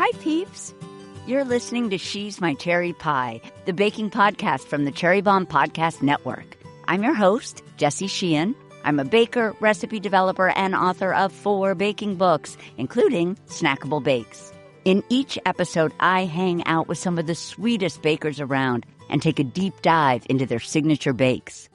Hi, peeps. You're listening to She's My Cherry Pie, the baking podcast from the Cherry Bombe Podcast Network. I'm your host, Jessie Sheehan. I'm a baker, recipe developer, and author of 4 baking books, including Snackable Bakes. In each episode, I hang out with some of the sweetest bakers around and take a deep dive into their signature bakes.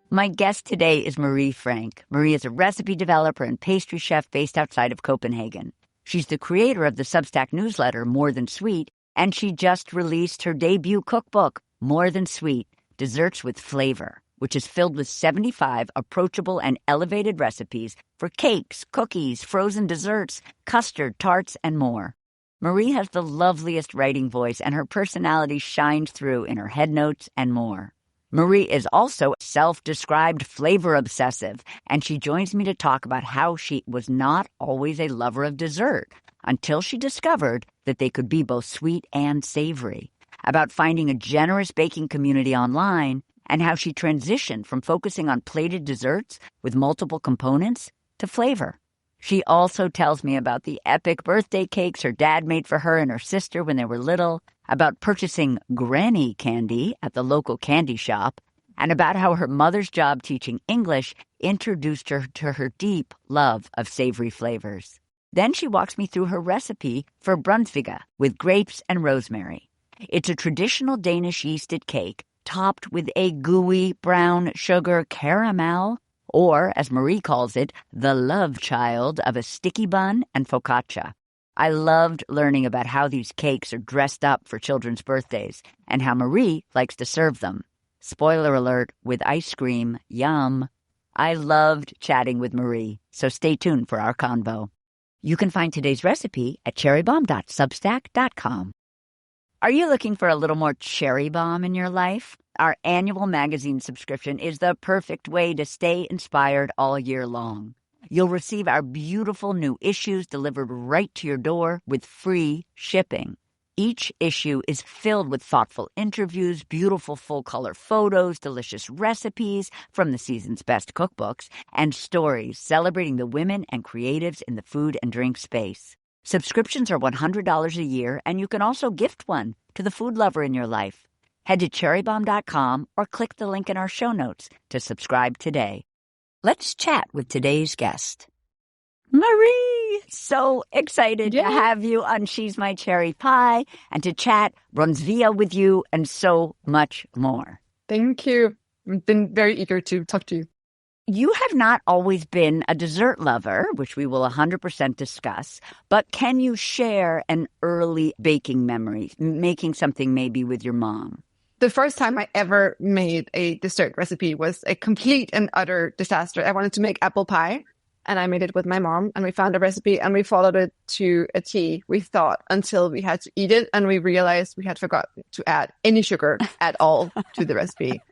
My guest today is Marie Frank. Marie is a recipe developer and pastry chef based outside of Copenhagen. She's the creator of the Substack newsletter, More Than Sweet, and she just released her debut cookbook, More Than Sweet, Desserts with Flavor, which is filled with 75 approachable and elevated recipes for cakes, cookies, frozen desserts, custard, tarts, and more. Marie has the loveliest writing voice, and her personality shines through in her head notes and more. Marie is also self-described flavor obsessive, and she joins me to talk about how she was not always a lover of dessert until she discovered that they could be both sweet and savory, about finding a generous baking community online, and how she transitioned from focusing on plated desserts with multiple components to flavor. She also tells me about the epic birthday cakes her dad made for her and her sister when they were little, about purchasing granny candy at the local candy shop, and about how her mother's job teaching English introduced her to her deep love of savory flavors. Then she walks me through her recipe for Brunsviger with grapes and rosemary. It's a traditional Danish yeasted cake topped with a gooey brown sugar caramel, or, as Marie calls it, the love child of a sticky bun and focaccia. I loved learning about how these cakes are dressed up for children's birthdays and how Marie likes to serve them. Spoiler alert, with ice cream, yum. I loved chatting with Marie, so stay tuned for our convo. You can find today's recipe at cherrybombe.substack.com. Are you looking for a little more cherry bomb in your life? Our annual magazine subscription is the perfect way to stay inspired all year long. You'll receive our beautiful new issues delivered right to your door with free shipping. Each issue is filled with thoughtful interviews, beautiful full-color photos, delicious recipes from the season's best cookbooks, and stories celebrating the women and creatives in the food and drink space. Subscriptions are $100 a year, and you can also gift one to the food lover in your life. Head to cherrybombe.com or click the link in our show notes to subscribe today. Let's chat with today's guest. Marie, so excited to have you on She's My Cherry Pie and to chat Brunsviger with you and so much more. Thank you. I've been very eager to talk to you. You have not always been a dessert lover, which we will 100% discuss, but can you share an early baking memory, making something maybe with your mom? The first time I ever made a dessert recipe was a complete and utter disaster. I wanted to make apple pie, and I made it with my mom, and we found a recipe, and we followed it to a T, we thought, until we had to eat it, and we realized we had forgotten to add any sugar at all to the recipe.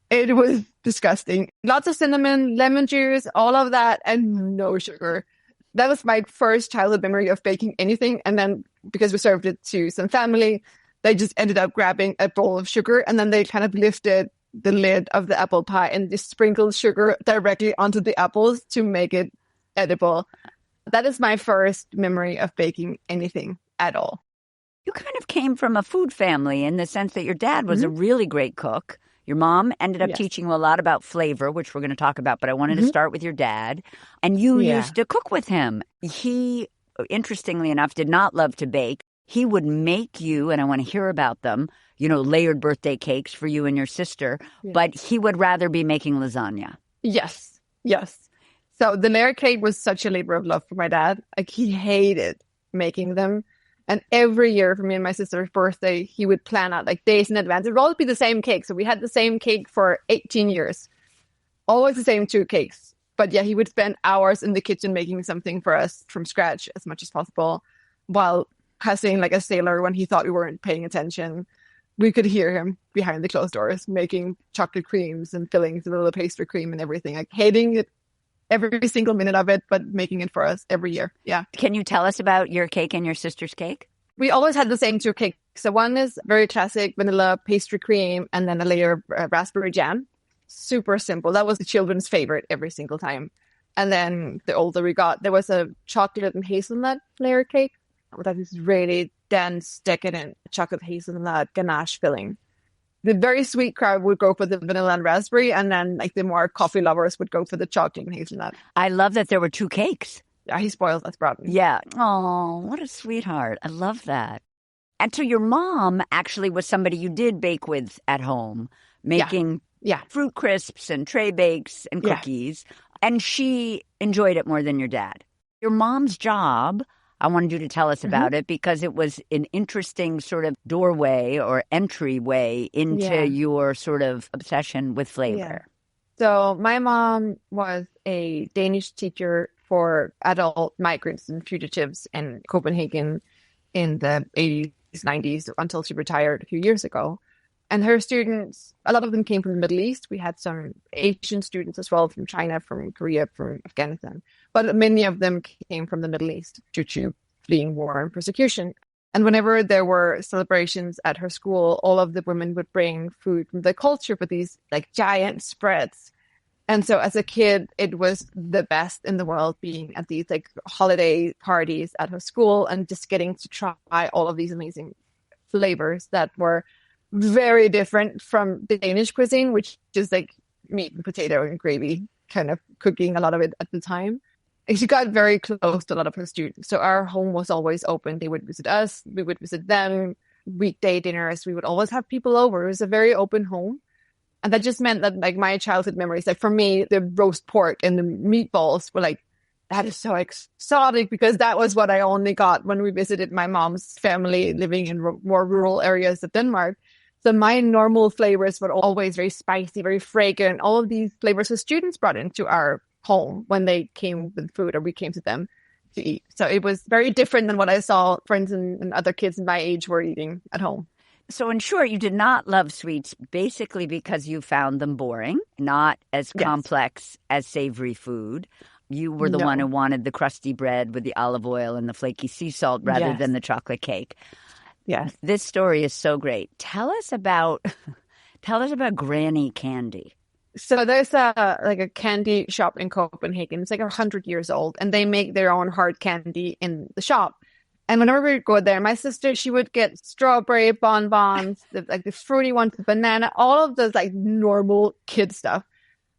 It was disgusting. Lots of cinnamon, lemon juice, all of that, and no sugar. That was my first childhood memory of baking anything. And then because we served it to some family, they just ended up grabbing a bowl of sugar, and then they kind of lifted the lid of the apple pie and just sprinkled sugar directly onto the apples to make it edible. That is my first memory of baking anything at all. You kind of came from a food family in the sense that your dad was a really great cook. Your mom ended up teaching you a lot about flavor, which we're going to talk about, but I wanted to start with your dad. And you used to cook with him. He, interestingly enough, did not love to bake. He would make you, and I want to hear about them, layered birthday cakes for you and your sister, but he would rather be making lasagna. Yes. So the layer cake was such a labor of love for my dad. Like, he hated making them. And every year for me and my sister's birthday, he would plan out like days in advance. It would always be the same cake. So we had the same cake for 18 years. Always the same 2 cakes. But yeah, he would spend hours in the kitchen making something for us from scratch as much as possible, while cussing like a sailor when he thought we weren't paying attention. We could hear him behind the closed doors making chocolate creams and fillings with a little pastry cream and everything. Like, hating it every single minute of it, but making it for us every year. Yeah. Can you tell us about your cake and your sister's cake? We always had the same 2 cakes. So one is very classic vanilla pastry cream and then a layer of raspberry jam. Super simple. That was the children's favorite every single time. And then the older we got, there was a chocolate and hazelnut layer cake. that is really dense, decadent chocolate hazelnut ganache filling. The very sweet crowd would go for the vanilla and raspberry, and then like the more coffee lovers would go for the chocolate and hazelnut. I love that there were 2 cakes. Yeah, he spoils us rotten. Yeah. Oh, what a sweetheart. I love that. And so your mom actually was somebody you did bake with at home, making fruit crisps and tray bakes and cookies. And she enjoyed it more than your dad. Your mom's job, I wanted you to tell us about it because it was an interesting sort of doorway or entryway into your sort of obsession with flavor. Yeah. So my mom was a Danish teacher for adult migrants and fugitives in Copenhagen in the 80s, 90s until she retired a few years ago. And her students, a lot of them came from the Middle East. We had some Asian students as well from China, from Korea, from Afghanistan. But many of them came from the Middle East due to fleeing war and persecution. And whenever there were celebrations at her school, all of the women would bring food from the culture for these like giant spreads. And so as a kid, it was the best in the world being at these like holiday parties at her school and just getting to try all of these amazing flavors that were very different from the Danish cuisine, which is like meat and potato and gravy kind of cooking a lot of it at the time. And she got very close to a lot of her students. So our home was always open. They would visit us. We would visit them. Weekday dinners. We would always have people over. It was a very open home. And that just meant that like my childhood memories, like for me, the roast pork and the meatballs were like, that is so exotic because that was what I only got when we visited my mom's family living in more rural areas of Denmark. So my normal flavors were always very spicy, very fragrant. All of these flavors the students brought into our home when they came with food or we came to them to eat. So it was very different than what I saw friends and other kids my age were eating at home. So in short, you did not love sweets basically because you found them boring, not as complex as savory food. You were the one who wanted the crusty bread with the olive oil and the flaky sea salt rather than the chocolate cake. Yes. This story is so great. Tell us about granny candy. So there's a candy shop in Copenhagen. It's like 100 years old, and they make their own hard candy in the shop. And whenever we would go there, my sister, she would get strawberry bonbons, the fruity ones, the banana, all of those like normal kid stuff.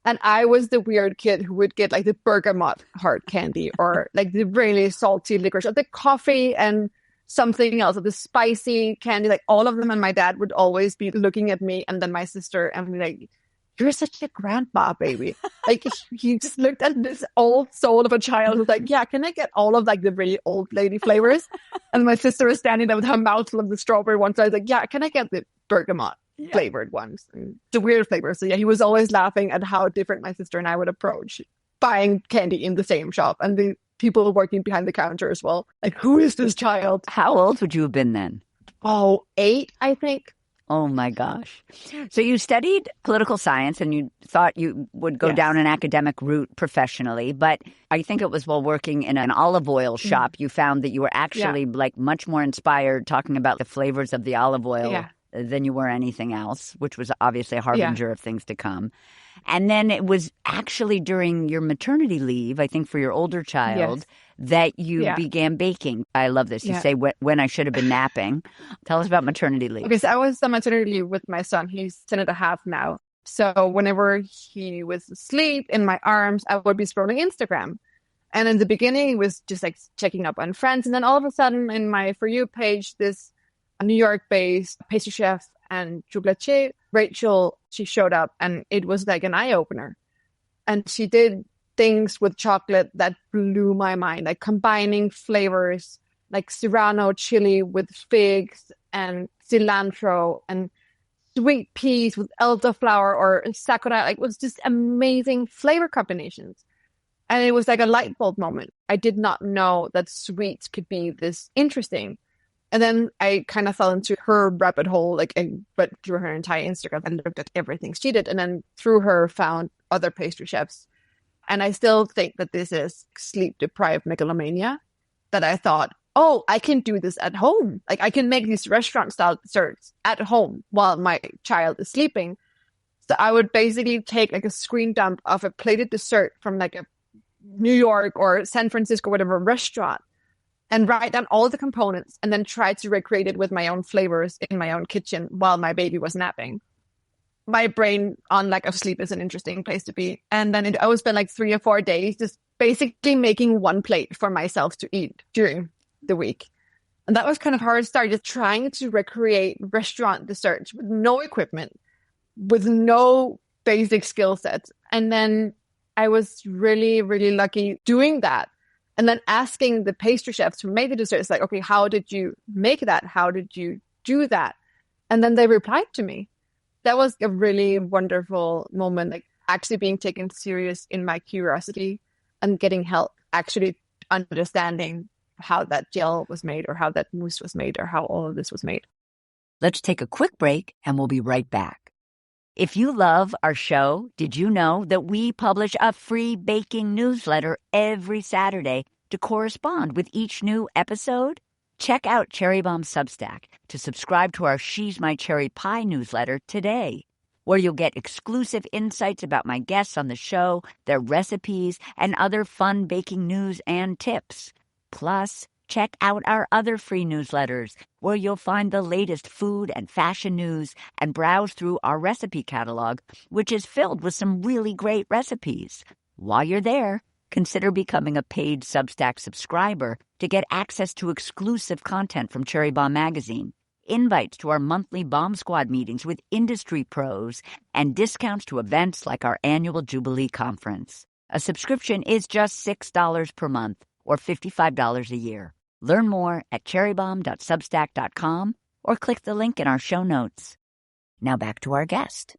And I was the weird kid who would get like the bergamot hard candy or like the really salty licorice or the coffee and something else, or the spicy candy, like all of them. And my dad would always be looking at me and then my sister and be like, you're such a grandma, baby. Like he just looked at this old soul of a child who's like, yeah, can I get all of like the really old lady flavors? And my sister was standing there with her mouth full of the strawberry ones. So I was like, yeah, can I get the bergamot flavored ones? And the weird flavors. So yeah, he was always laughing at how different my sister and I would approach buying candy in the same shop. And the people working behind the counter as well. Like, who is this child? How old would you have been then? Oh, 8, I think. Oh, my gosh. So you studied political science and you thought you would go down an academic route professionally. But I think it was while working in an olive oil shop, you found that you were actually like much more inspired talking about the flavors of the olive oil than you were anything else, which was obviously a harbinger of things to come. And then it was actually during your maternity leave, I think for your older child, that you began baking. I love this. You say when I should have been napping. Tell us about maternity leave. Okay, so I was on maternity leave with my son. He's 10 and a half now. So whenever he was asleep in my arms, I would be scrolling Instagram. And in the beginning, it was just like checking up on friends. And then all of a sudden in my For You page, this New York-based pastry chef and chocolatier, Rachel, she showed up and it was like an eye-opener. And she did things with chocolate that blew my mind, like combining flavors like serrano chili with figs and cilantro and sweet peas with elderflower or sakura. Like, it was just amazing flavor combinations. And it was like a light bulb moment. I did not know that sweets could be this interesting. And then I kind of fell into her rabbit hole, like I went through her entire Instagram and looked at everything she did. And then through her found other pastry chefs. And I still think that this is sleep-deprived megalomania, that I thought, oh, I can do this at home. Like I can make these restaurant-style desserts at home while my child is sleeping. So I would basically take like a screen dump of a plated dessert from like a New York or San Francisco, whatever restaurant, and write down all the components and then try to recreate it with my own flavors in my own kitchen while my baby was napping. My brain on lack of sleep is an interesting place to be. And then I would spend like 3 or 4 days just basically making one plate for myself to eat during the week. And that was kind of how I started, trying to recreate restaurant desserts with no equipment, with no basic skill sets. And then I was really, really lucky doing that. And then asking the pastry chefs who made the desserts, like, okay, how did you make that? How did you do that? And then they replied to me. That was a really wonderful moment, like actually being taken serious in my curiosity and getting help, actually understanding how that gel was made or how that mousse was made or how all of this was made. Let's take a quick break and we'll be right back. If you love our show, did you know that we publish a free baking newsletter every Saturday to correspond with each new episode? Check out Cherry Bombe's Substack to subscribe to our She's My Cherry Pie newsletter today, where you'll get exclusive insights about my guests on the show, their recipes, and other fun baking news and tips. Plus, check out our other free newsletters, where you'll find the latest food and fashion news and browse through our recipe catalog, which is filled with some really great recipes. While you're there, consider becoming a paid Substack subscriber to get access to exclusive content from Cherry Bombe magazine, invites to our monthly Bombe Squad meetings with industry pros, and discounts to events like our annual Jubilee Conference. A subscription is just $6 per month or $55 a year. Learn more at cherrybombe.substack.com or click the link in our show notes. Now back to our guest.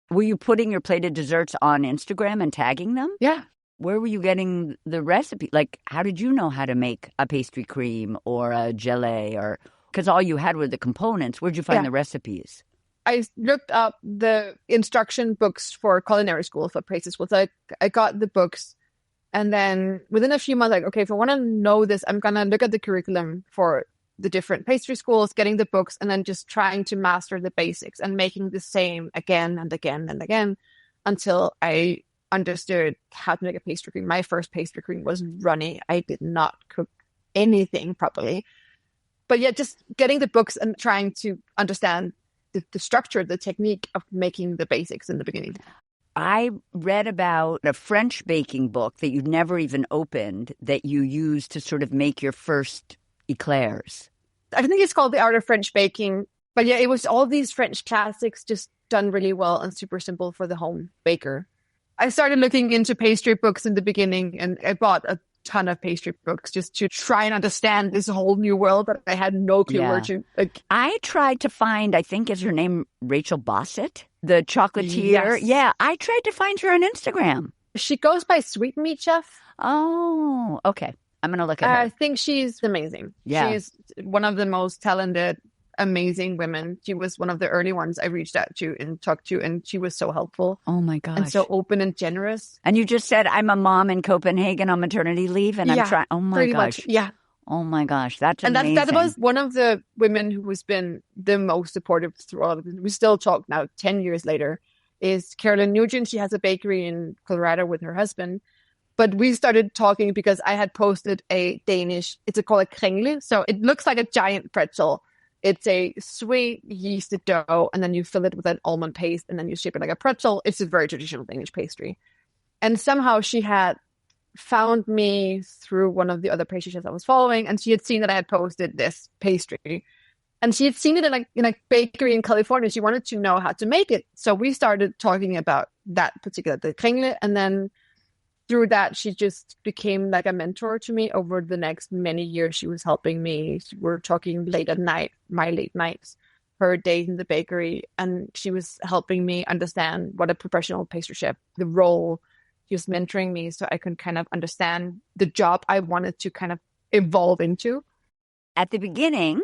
Were you putting your plated desserts on Instagram and tagging them? Yeah. Where were you getting the recipe? Like, how did you know how to make a pastry cream or a gelée? Or because all you had were the components. Where'd you find the recipes? I looked up the instruction books for culinary school, for pastry school. So I got the books. And then within a few months, like, okay, if I want to know this, I'm going to look at the curriculum for the different pastry schools, getting the books, and then just trying to master the basics and making the same again and again and again until I understood how to make a pastry cream. My first pastry cream was runny. I did not cook anything properly. But yeah, just getting the books and trying to understand the structure, the technique of making the basics in the beginning. I read about a French baking book that you'd never even opened that you used to sort of make your first eclairs. I think it's called The Art of French Baking. But yeah, it was all these French classics just done really well and super simple for the home baker. I started looking into pastry books in the beginning, and I bought a ton of pastry books just to try and understand this whole new world that I had no clue where to. I tried to find, I think is her name, Rachel Bossett, the chocolatier. Yes. Yeah, I tried to find her on Instagram. She goes by Sweet Meat Chef. Oh, okay. I'm going to look at her. I think she's amazing. Yeah. She's one of the most talented, amazing women. She was one of the early ones I reached out to and talked to, and she was so helpful. Oh my gosh. And so open and generous. And you just said, I'm a mom in Copenhagen on maternity leave, and I'm trying. Oh my gosh. Much. Yeah. Oh my gosh. That's amazing. And that was one of the women who has been the most supportive through all of it. We still talk now, 10 years later, is Carolyn Nugent. She has a bakery in Colorado with her husband. But we started talking because I had posted a Danish, it's called a kringle. So it looks like a giant pretzel. It's a sweet yeasted dough, and then you fill it with an almond paste, and then you shape it like a pretzel. It's a very traditional Danish pastry. And somehow she had found me through one of the other pastry chefs I was following, and she had seen that I had posted this pastry. And she had seen it in a bakery in California. She wanted to know how to make it. So we started talking about that particular, the kringle, and then through that, she just became like a mentor to me over the next many years. She was helping me. We were talking late at night, my late nights, her days in the bakery. And she was helping me understand what a professional pastry chef, the role. She was mentoring me so I could kind of understand the job I wanted to kind of evolve into. At the beginning,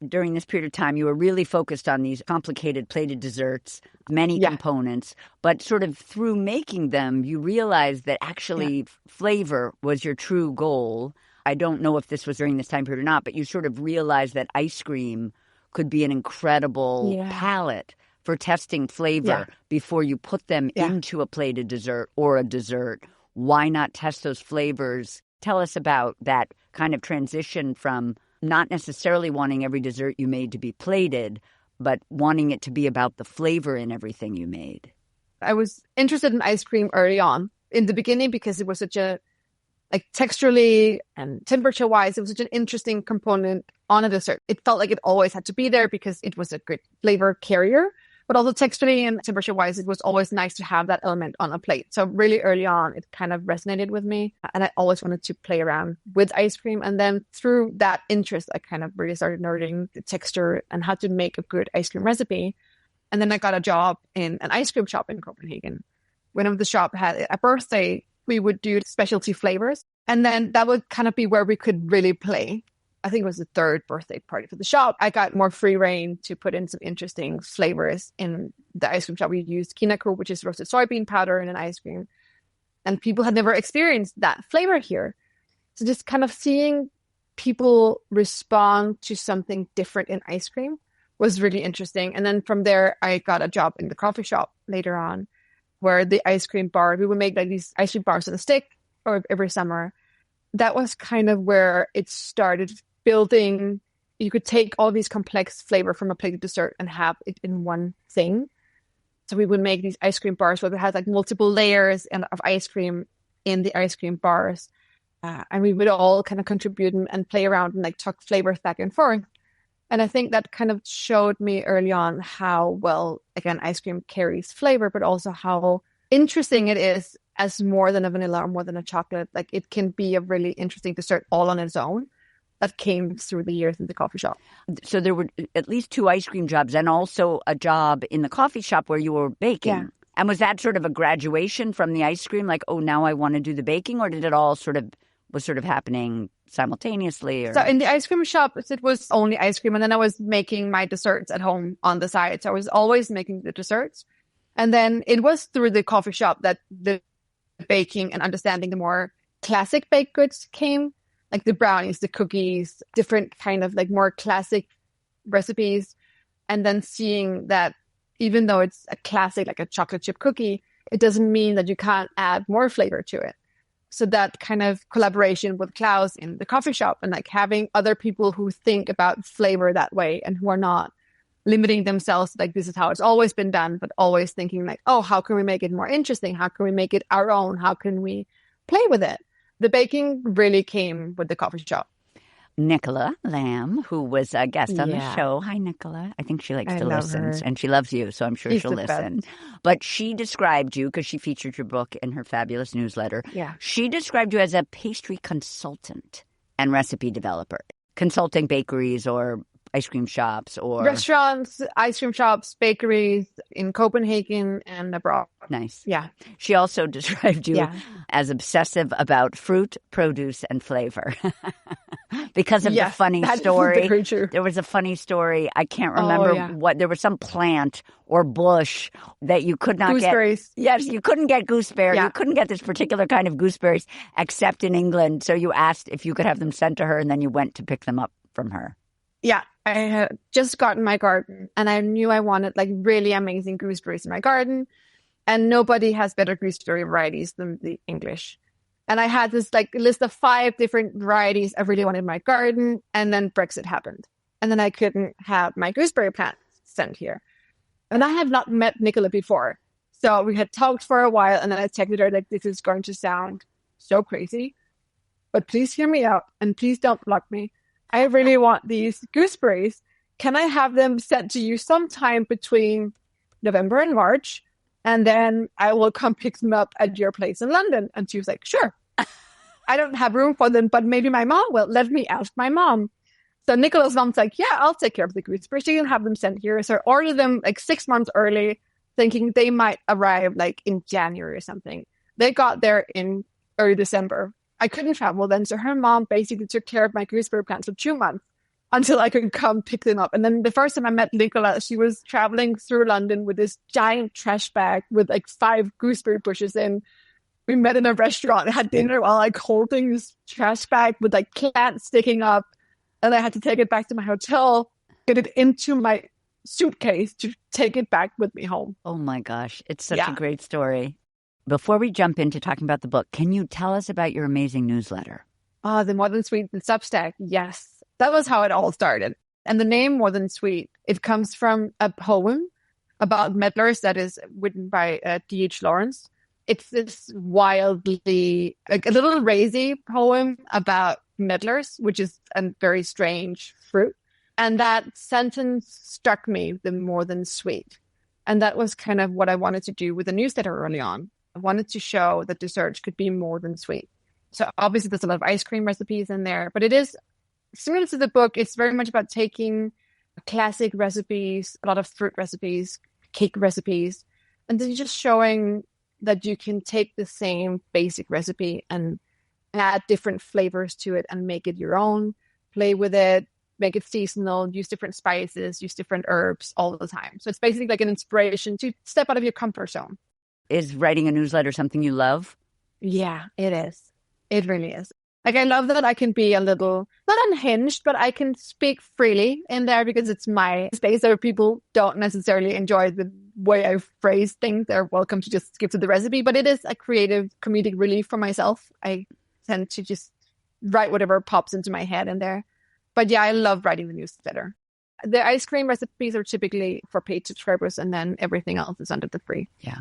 during this period of time, you were really focused on these complicated plated desserts, many components, but sort of through making them, you realized that actually flavor was your true goal. I don't know if this was during this time period or not, but you sort of realized that ice cream could be an incredible palette for testing flavor before you put them into a plated dessert or a dessert. Why not test those flavors tell us about that kind of transition from not necessarily wanting every dessert you made to be plated, but wanting it to be about the flavor in everything you made. I was interested in ice cream early on in the beginning because it was such a, like texturally and temperature wise, it was such an interesting component on a dessert. It felt like it always had to be there because it was a good flavor carrier, but also texturally and temperature wise, it was always nice to have that element on a plate. So really early on, it kind of resonated with me. And I always wanted to play around with ice cream. And then through that interest, I kind of really started learning the texture and how to make a good ice cream recipe. And then I got a job in an ice cream shop in Copenhagen. Whenever the shop had a birthday, we would do specialty flavors. And then that would kind of be where we could really play. I think it was the third birthday party for the shop. I got more free reign to put in some interesting flavors in the ice cream shop. We used kinako, which is roasted soybean powder in an ice cream. And people had never experienced that flavor here. So just kind of seeing people respond to something different in ice cream was really interesting. And then from there, I got a job in the coffee shop later on, where the ice cream bar, we would make like these ice cream bars on a stick or every summer. That was kind of where it started building. You could take all these complex flavor from a plated dessert and have it in one thing. So we would make these ice cream bars where they had like multiple layers of ice cream in the ice cream bars. And we would all kind of contribute and play around and like talk flavors back and forth. And I think that kind of showed me early on how well, again, ice cream carries flavor, but also how interesting it is as more than a vanilla or more than a chocolate. Like it can be a really interesting dessert all on its own that came through the years in the coffee shop. So there were at least 2 ice cream jobs and also a job in the coffee shop where you were baking. Yeah. And was that sort of a graduation from the ice cream? Like, oh, now I want to do the baking? Or did it all was happening simultaneously? Or? So in the ice cream shop, it was only ice cream. And then I was making my desserts at home on the side. So I was always making the desserts. And then it was through the coffee shop that the baking and understanding the more classic baked goods came, like the brownies, the cookies, different kind of like more classic recipes. And then seeing that even though it's a classic, like a chocolate chip cookie, it doesn't mean that you can't add more flavor to it. So that kind of collaboration with Klaus in the coffee shop and like having other people who think about flavor that way and who are not limiting themselves, like this is how it's always been done, but always thinking like, oh, how can we make it more interesting? How can we make it our own? How can we play with it? The baking really came with the coffee shop. Nicola Lamb, who was a guest on the show. Hi, Nicola. I think she likes to listen, and she loves you, so I'm sure she'll listen. Best. But she described you, because she featured your book in her fabulous newsletter. Yeah. She described you as a pastry consultant and recipe developer, consulting bakeries or ice cream shops or restaurants, ice cream shops, bakeries in Copenhagen and abroad. Nice. Yeah. She also described you as obsessive about fruit, produce, and flavor. Because of the funny story. Very true. There was a funny story. I can't remember what. There was some plant or bush that you could not gooseberries. Get. Yes, you couldn't get gooseberry. Yeah. You couldn't get this particular kind of gooseberries except in England. So you asked if you could have them sent to her, and then you went to pick them up from her. Yeah, I had just gotten my garden, and I knew I wanted like really amazing gooseberries in my garden. And nobody has better gooseberry varieties than the English. And I had this like list of 5 different varieties I really wanted in my garden. And then Brexit happened. And then I couldn't have my gooseberry plants sent here. And I had not met Nicola before. So we had talked for a while. And then I texted her like, this is going to sound so crazy. But please hear me out. And please don't block me. I really want these gooseberries. Can I have them sent to you sometime between November and March? And then I will come pick them up at your place in London. And she was like, sure. I don't have room for them, but maybe my mom will. Let me ask my mom. So Nicola's mom's like, yeah, I'll take care of the gooseberries. You can have them sent here. So I ordered them like 6 months early, thinking they might arrive like in January or something. They got there in early December. I couldn't travel then. So her mom basically took care of my gooseberry plants for 2 months until I could come pick them up. And then the first time I met Nicola, she was traveling through London with this giant trash bag with like 5 gooseberry bushes in. We met in a restaurant, had dinner while like holding this trash bag with like plants sticking up. And I had to take it back to my hotel, get it into my suitcase to take it back with me home. Oh my gosh. It's such a great story. Before we jump into talking about the book, can you tell us about your amazing newsletter? Oh, the More Than Sweet, the Substack. Yes. That was how it all started. And the name More Than Sweet, it comes from a poem about meddlers that is written by D.H. Lawrence. It's this wildly, like a little crazy poem about meddlers, which is a very strange fruit. And that sentence struck me, the More Than Sweet. And that was kind of what I wanted to do with the newsletter early on. I wanted to show that desserts could be more than sweet. So obviously there's a lot of ice cream recipes in there, but it is similar to the book. It's very much about taking classic recipes, a lot of fruit recipes, cake recipes, and then just showing that you can take the same basic recipe and add different flavors to it and make it your own, play with it, make it seasonal, use different spices, use different herbs all the time. So it's basically like an inspiration to step out of your comfort zone. Is writing a newsletter something you love? Yeah, it is. It really is. Like, I love that I can be a little, not unhinged, but I can speak freely in there because it's my space. There people don't necessarily enjoy the way I phrase things. They're welcome to just skip to the recipe, but it is a creative comedic relief for myself. I tend to just write whatever pops into my head in there. But yeah, I love writing the newsletter. The ice cream recipes are typically for paid subscribers, and then everything else is under the free. Yeah.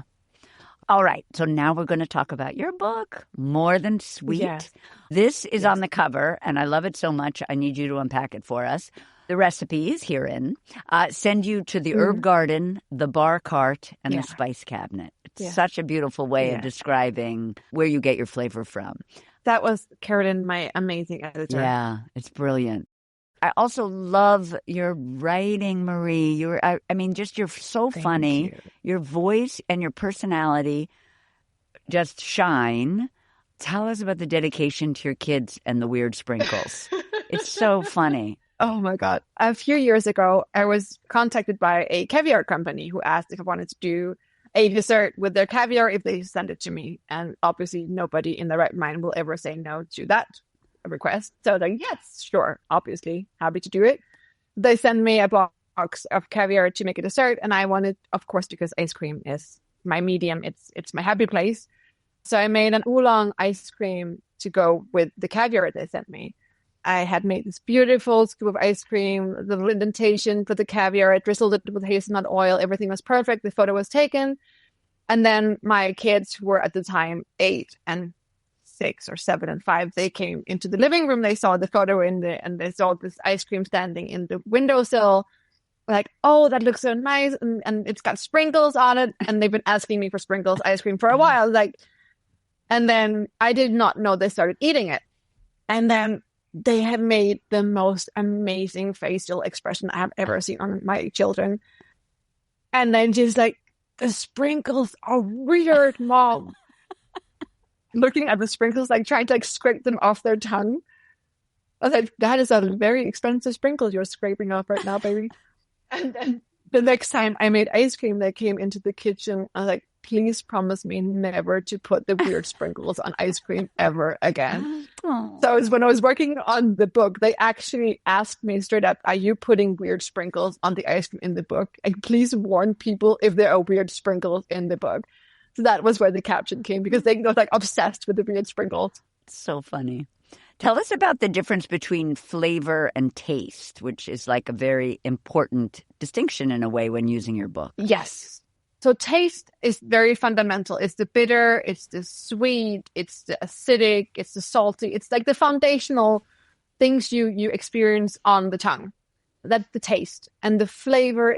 All right. So now we're going to talk about your book, More Than Sweet. Yes. This is on the cover, and I love it so much. I need you to unpack it for us. The recipes herein send you to the herb garden, the bar cart, and the spice cabinet. It's such a beautiful way of describing where you get your flavor from. That was Carolyn, my amazing editor. Yeah, it's brilliant. I also love your writing, Marie. You're so funny. Your voice and your personality just shine. Tell us about the dedication to your kids and the weird sprinkles. It's so funny. Oh my God. A few years ago, I was contacted by a caviar company who asked if I wanted to do a dessert with their caviar if they send it to me. And obviously nobody in their right mind will ever say no to that request. So I was like, yes, sure, obviously, happy to do it. They sent me a box of caviar to make a dessert, and I wanted, of course, because ice cream is my medium, it's my happy place. So I made an oolong ice cream to go with the caviar they sent me. I had made this beautiful scoop of ice cream, the little indentation for the caviar. I drizzled it with hazelnut oil. Everything was perfect. The photo was taken. And then my kids, who were at the time 8 and 6 or 7 and 5, they came into the living room. They saw the photo and they saw this ice cream standing in the windowsill. Like, oh, that looks so nice. And it's got sprinkles on it. And they've been asking me for sprinkles ice cream for a while. And then I did not know they started eating it. And then they have made the most amazing facial expression I have ever seen on my children. And then just like, the sprinkles are weird, Mom. Looking at the sprinkles, like trying to scrape them off their tongue. I was like, that is a very expensive sprinkle you're scraping off right now, baby. And then the next time I made ice cream, they came into the kitchen. I was like, please promise me never to put the weird sprinkles on ice cream ever again. Aww. So when I was working on the book, they actually asked me straight up, are you putting weird sprinkles on the ice cream in the book? And please warn people if there are weird sprinkles in the book. So that was where the caption came, because they were obsessed with the weird sprinkles. So funny. Tell us about the difference between flavor and taste, which is like a very important distinction in a way when using your book. Yes. So taste is very fundamental. It's the bitter, it's the sweet, it's the acidic, it's the salty. It's like the foundational things you experience on the tongue. That's the taste. And the flavor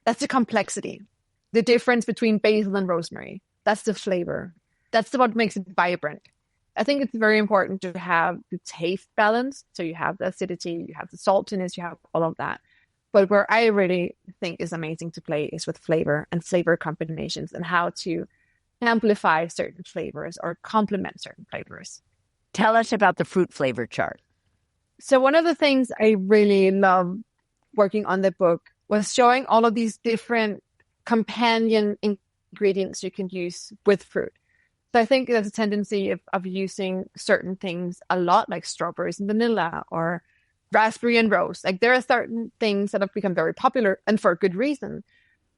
that's the complexity. The difference between basil and rosemary. That's the flavor. That's what makes it vibrant. I think it's very important to have the taste balance. So you have the acidity, you have the saltiness, you have all of that. But where I really think is amazing to play is with flavor and flavor combinations and how to amplify certain flavors or complement certain flavors. Tell us about the fruit flavor chart. So one of the things I really love working on the book was showing all of these different companion ingredients you can use with fruit. So I think there's a tendency of using certain things a lot, like strawberries and vanilla or raspberry and rose. Like there are certain things that have become very popular and for good reason.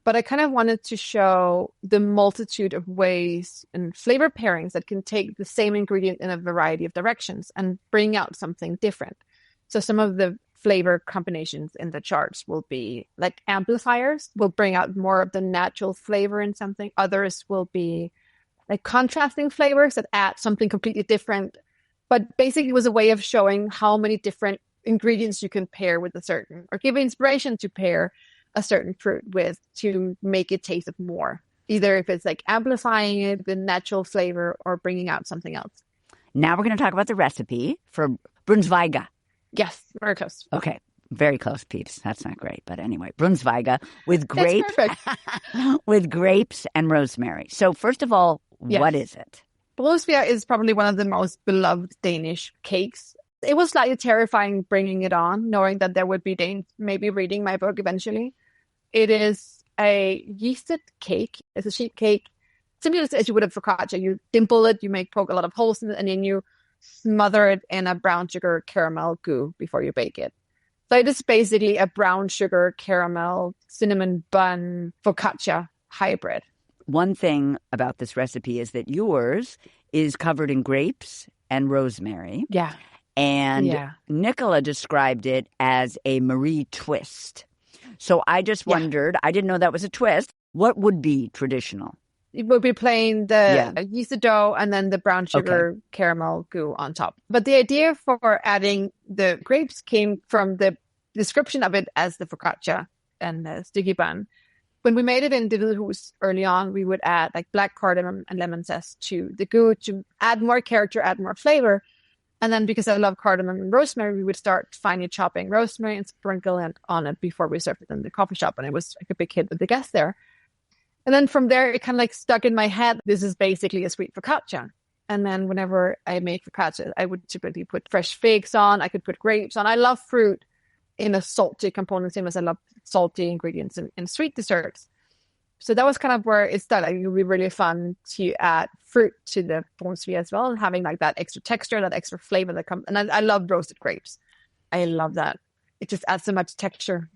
But I kind of wanted to show the multitude of ways and flavor pairings that can take the same ingredient in a variety of directions and bring out something different. So some of the flavor combinations in the charts will be like amplifiers, will bring out more of the natural flavor in something. Others will be like contrasting flavors that add something completely different. But basically it was a way of showing how many different ingredients you can pair with a certain, or give inspiration to pair a certain fruit with to make it taste of more. Either if it's like amplifying it, the natural flavor, or bringing out something else. Now we're going to talk about the recipe for Brunsviger. Yes, very close. Okay, very close, peeps. That's not great, but anyway, Brunsviger with grapes, with grapes and rosemary. So first of all, what is it? Brunsviger is probably one of the most beloved Danish cakes. It was slightly terrifying bringing it on, knowing that there would be Danes maybe reading my book eventually. It is a yeasted cake. It's a sheet cake, similar as you would a focaccia. You dimple it, you poke a lot of holes in it, and then you smother it in a brown sugar caramel goo before you bake it. So it is basically a brown sugar caramel cinnamon bun focaccia hybrid. One thing about this recipe is that yours is covered in grapes and rosemary. Yeah. And Nicola described it as a Marie twist. So I just wondered, I didn't know that was a twist. What would be traditional? It would be plain the yeasted dough and then the brown sugar caramel goo on top. But the idea for adding the grapes came from the description of it as the focaccia and the sticky bun. When we made it in Diddlehus early on, we would add like black cardamom and lemon zest to the goo to add more character, add more flavor. And then because I love cardamom and rosemary, we would start finely chopping rosemary and sprinkle it on it before we served it in the coffee shop. And it was like a big hit with the guests there. And then from there, it kind of like stuck in my head. This is basically a sweet focaccia. And then whenever I make focaccia, I would typically put fresh figs on. I could put grapes on. I love fruit in a salty component, same as I love salty ingredients in sweet desserts. So that was kind of where it started. It would be really fun to add fruit to the Brunsviger as well, and having like that extra texture, that extra flavor that comes. And I love roasted grapes. I love that. It just adds so much texture.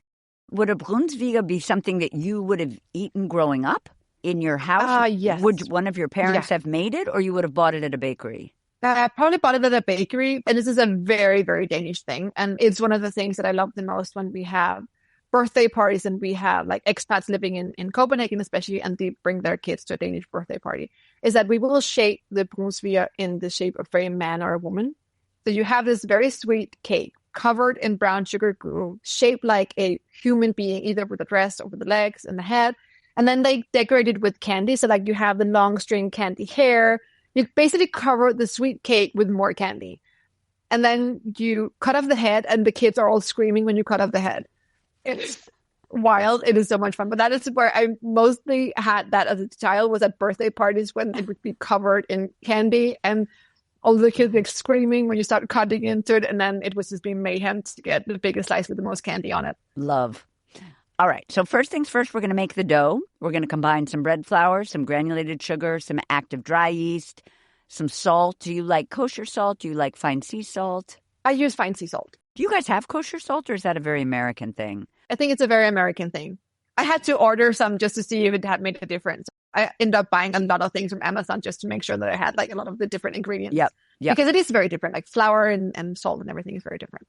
Would a Brunsviger be something that you would have eaten growing up in your house? Yes. Would one of your parents have made it, or you would have bought it at a bakery? I probably bought it at a bakery. And this is a very, very Danish thing. And it's one of the things that I love the most when we have birthday parties and we have like expats living in Copenhagen especially, and they bring their kids to a Danish birthday party, is that we will shape the Brunsviger in the shape of a man or a woman. So you have this very sweet cake covered in brown sugar goo, shaped like a human being, either with the dress or with the legs and the head. And then they decorated with candy. So like you have the long string candy hair. You basically cover the sweet cake with more candy. And then you cut off the head, and the kids are all screaming when you cut off the head. It's wild. It is so much fun. But that is where I mostly had that as a child, was at birthday parties when it would be covered in candy and all the kids like screaming when you start cutting into it. And then it was just being mayhem to get the biggest slice with the most candy on it. Love. All right. So first things first, we're going to make the dough. We're going to combine some bread flour, some granulated sugar, some active dry yeast, some salt. Do you like kosher salt? Do you like fine sea salt? I use fine sea salt. Do you guys have kosher salt, or is that a very American thing? I think it's a very American thing. I had to order some just to see if it had made a difference. I ended up buying a lot of things from Amazon just to make sure that I had like a lot of the different ingredients. Yep. Because it is very different. Like flour and salt and everything is very different.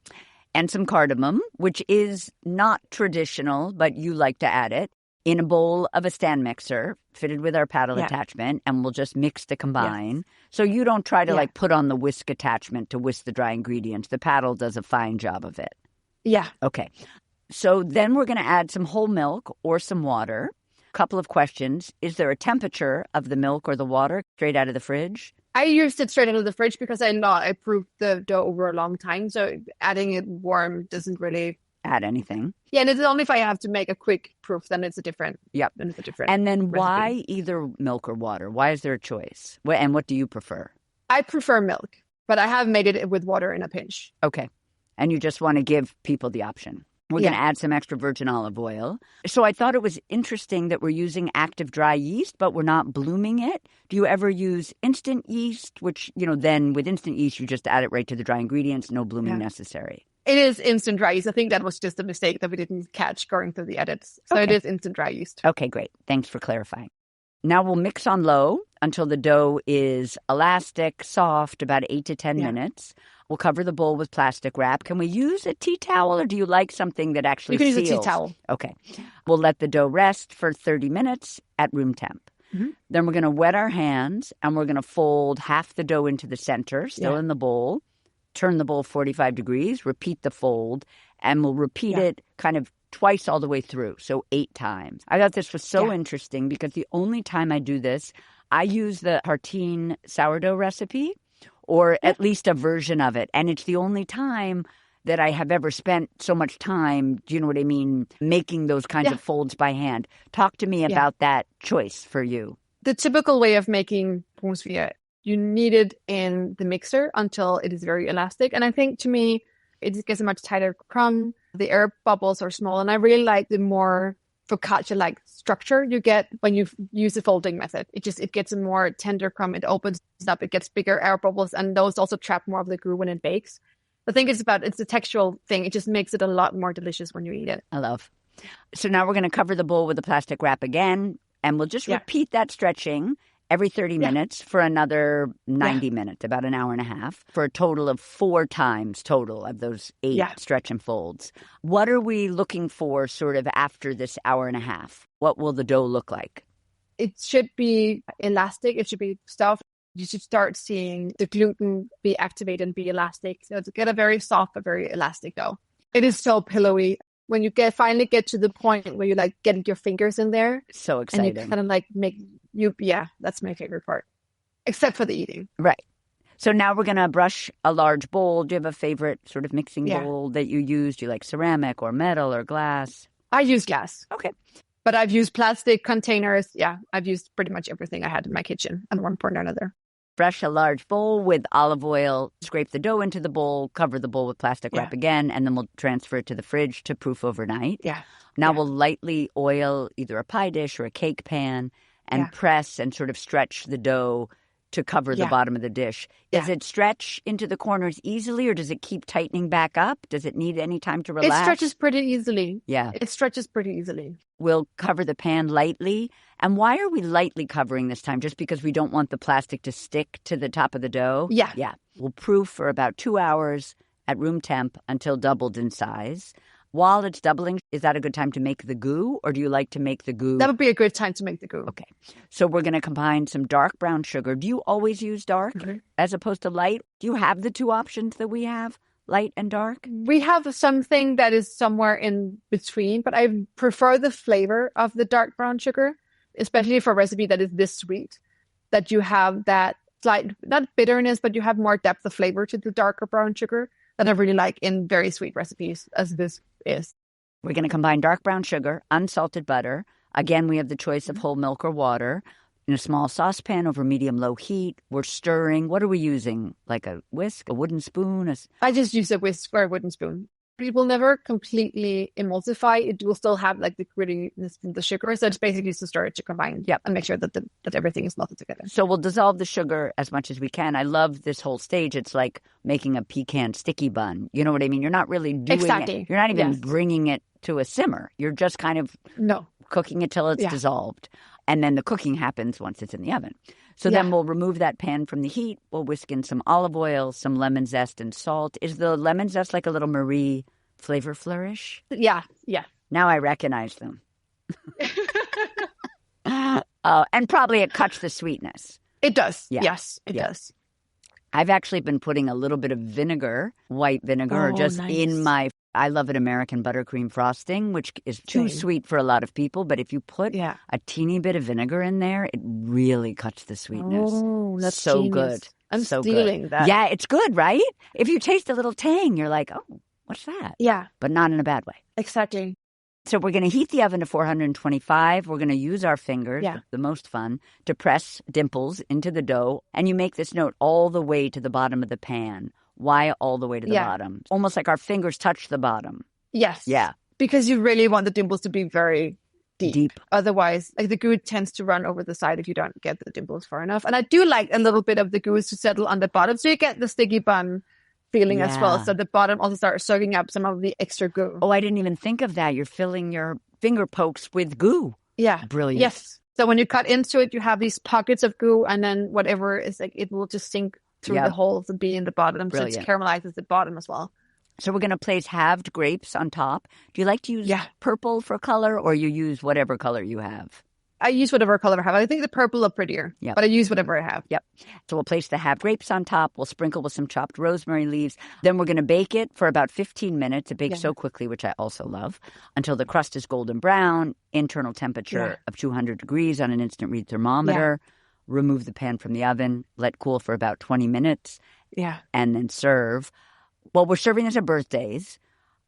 And some cardamom, which is not traditional, but you like to add it, in a bowl of a stand mixer fitted with our paddle attachment, and we'll just mix to combine. Yes. So you don't try to like put on the whisk attachment to whisk the dry ingredients. The paddle does a fine job of it. Yeah. Okay. So then we're going to add some whole milk or some water. Couple of questions. Is there a temperature of the milk or the water straight out of the fridge? I used it straight out of the fridge because I proofed the dough over a long time. So adding it warm doesn't really add anything. Yeah, and it's only if I have to make a quick proof, then it's a different. Yep. Then it's a different. And then recipe. Why either milk or water? Why is there a choice? And what do you prefer? I prefer milk, but I have made it with water in a pinch. Okay. And you just want to give people the option. We're going to add some extra virgin olive oil. So I thought it was interesting that we're using active dry yeast, but we're not blooming it. Do you ever use instant yeast, which, then with instant yeast, you just add it right to the dry ingredients, no blooming necessary? It is instant dry yeast. I think that was just a mistake that we didn't catch going through the edits. So Okay. It is instant dry yeast. Okay, great. Thanks for clarifying. Now we'll mix on low until the dough is elastic, soft, about 8 to 10 minutes. We'll cover the bowl with plastic wrap. Can we use a tea towel, or do you like something that actually seals? You can use a tea towel. Okay. We'll let the dough rest for 30 minutes at room temp. Mm-hmm. Then we're going to wet our hands, and we're going to fold half the dough into the center, still in the bowl. Turn the bowl 45 degrees, repeat the fold, and we'll repeat it kind of twice all the way through, so 8 times. I thought this was so interesting because the only time I do this, I use the tartine sourdough recipe, or at least a version of it, and it's the only time that I have ever spent so much time, do you know what I mean, making those kinds of folds by hand. Talk to me about that choice for you. The typical way of making Brunsviger, you knead it in the mixer until it is very elastic. And I think, to me, it gets a much tighter crumb. The air bubbles are small. And I really like the more focaccia-like structure you get when you use the folding method. It gets a more tender crumb. It opens up. It gets bigger air bubbles. And those also trap more of the glue when it bakes. I think it's a textural thing. It just makes it a lot more delicious when you eat it. I love. So now we're going to cover the bowl with a plastic wrap again. And we'll just repeat that stretching every 30 minutes for another 90 minutes, about an hour and a half, for a total of 4 times total of those 8 stretch and folds. What are we looking for sort of after this hour and a half? What will the dough look like? It should be elastic. It should be soft. You should start seeing the gluten be activated and be elastic. So to get a very soft but very elastic dough. It is so pillowy. When you finally get to the point where you like getting your fingers in there. So exciting. And you kind of like that's my favorite part. Except for the eating. Right. So now we're going to brush a large bowl. Do you have a favorite sort of mixing bowl that you use? Do you like ceramic or metal or glass? I use glass. Okay. But I've used plastic containers. Yeah, I've used pretty much everything I had in my kitchen at one point or another. Brush a large bowl with olive oil, scrape the dough into the bowl, cover the bowl with plastic wrap again, and then we'll transfer it to the fridge to proof overnight. Yeah. Now we'll lightly oil either a pie dish or a cake pan and press and sort of stretch the dough to cover the bottom of the dish. Does it stretch into the corners easily, or does it keep tightening back up? Does it need any time to relax? It stretches pretty easily. Yeah. It stretches pretty easily. We'll cover the pan lightly. And why are we lightly covering this time? Just because we don't want the plastic to stick to the top of the dough? Yeah. Yeah. We'll proof for about 2 hours at room temp until doubled in size. While it's doubling, is that a good time to make the goo, or do you like to make the goo? That would be a good time to make the goo. Okay. So we're going to combine some dark brown sugar. Do you always use dark as opposed to light? Do you have the 2 options that we have, light and dark? We have something that is somewhere in between, but I prefer the flavor of the dark brown sugar, especially for a recipe that is this sweet, that you have that slight, not bitterness, but you have more depth of flavor to the darker brown sugar that I really like in very sweet recipes, as this is. We're going to combine dark brown sugar, unsalted butter. Again, we have the choice of whole milk or water. In a small saucepan over medium-low heat, we're stirring. What are we using? Like a whisk, a wooden spoon? I just use a whisk or a wooden spoon. It will never completely emulsify. It will still have like the grittiness from the sugar. So it's basically just to stir it to combine and make sure that that everything is melted together. So we'll dissolve the sugar as much as we can. I love this whole stage. It's like making a pecan sticky bun. You know what I mean? You're not really doing it. You're not even bringing it to a simmer. You're just kind of cooking it till it's dissolved. And then the cooking happens once it's in the oven. So then we'll remove that pan from the heat. We'll whisk in some olive oil, some lemon zest, and salt. Is the lemon zest like a little Marie flavor flourish? Yeah, yeah. Now I recognize them. And probably it cuts the sweetness. It does. Yeah. Yes, it does. I've actually been putting a little bit of vinegar, white vinegar, in my... I love an American buttercream frosting, which is too sweet for a lot of people. But if you put a teeny bit of vinegar in there, it really cuts the sweetness. Oh, that's so genius. good. I'm so stealing good. that. Yeah, it's good, right? If you taste a little tang, you're like, oh, what's that? Yeah. But not in a bad way. Exactly. So we're going to heat the oven to 425. We're going to use our fingers, the most fun, to press dimples into the dough. And you make this note all the way to the bottom of the pan. Why all the way to the bottom? Almost like our fingers touch the bottom. Yes. Yeah. Because you really want the dimples to be very deep. Otherwise, like the goo tends to run over the side if you don't get the dimples far enough. And I do like a little bit of the goo to settle on the bottom. So you get the sticky bun feeling as well. Yeah. So the bottom also starts soaking up some of the extra goo. Oh, I didn't even think of that. You're filling your finger pokes with goo. Yeah. Brilliant. Yes. So when you cut into it, you have these pockets of goo, and then whatever is like, it will just sink through the holes and be in the bottom. Brilliant. So it caramelizes the bottom as well. So we're going to place halved grapes on top. Do you like to use purple for color, or you use whatever color you have? I use whatever color I have. I think the purple look prettier, but I use whatever I have. Yep. So we'll place the halved grapes on top. We'll sprinkle with some chopped rosemary leaves. Then we're going to bake it for about 15 minutes. It bakes so quickly, which I also love, until the crust is golden brown, internal temperature of 200 degrees on an instant read thermometer. Remove the pan from the oven, let cool for about 20 minutes, and then serve. Well, we're serving this at birthdays.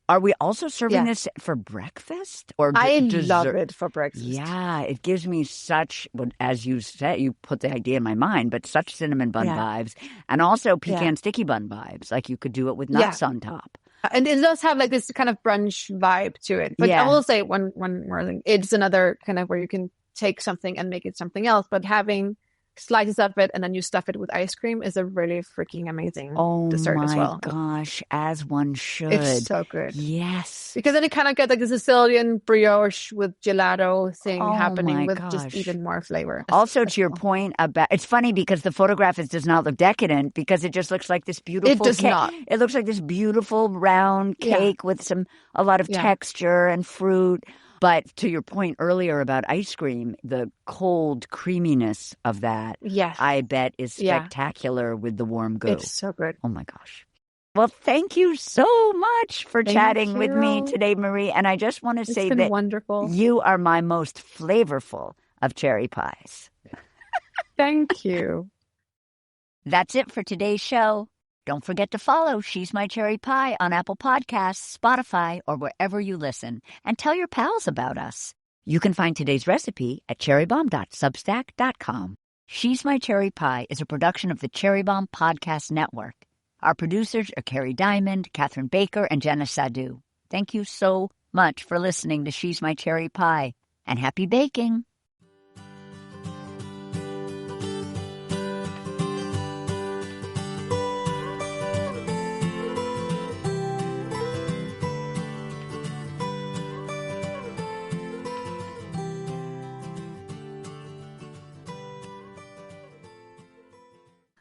Are we also serving this for breakfast? Or I love it for breakfast. Yeah, it gives me such, as you said, you put the idea in my mind, but such cinnamon bun vibes. And also pecan sticky bun vibes. Like you could do it with nuts on top. And it does have like this kind of brunch vibe to it. But I will say one more thing. It's another kind of where you can take something and make it something else. But having slices of it and then you stuff it with ice cream is a really freaking amazing dessert as well. Oh my gosh, as one should. It's so good. Yes. Because then it kind of gets like the Sicilian brioche with gelato thing happening with just even more flavor. Also, to your point about, it's funny because the photograph does not look decadent because it just looks like this beautiful It does not. It looks like this beautiful round cake with a lot of texture and fruit. But to your point earlier about ice cream, the cold creaminess of that, I bet is spectacular with the warm goo. It's so good. Oh, my gosh. Well, thank you so much for chatting with me today, Marie. And I just want to say that wonderful. You are my most flavorful of cherry pies. Thank you. That's it for today's show. Don't forget to follow She's My Cherry Pie on Apple Podcasts, Spotify, or wherever you listen. And tell your pals about us. You can find today's recipe at cherrybomb.substack.com. She's My Cherry Pie is a production of the Cherry Bombe Podcast Network. Our producers are Carrie Diamond, Catherine Baker, and Jenna Sadu. Thank you so much for listening to She's My Cherry Pie. And happy baking!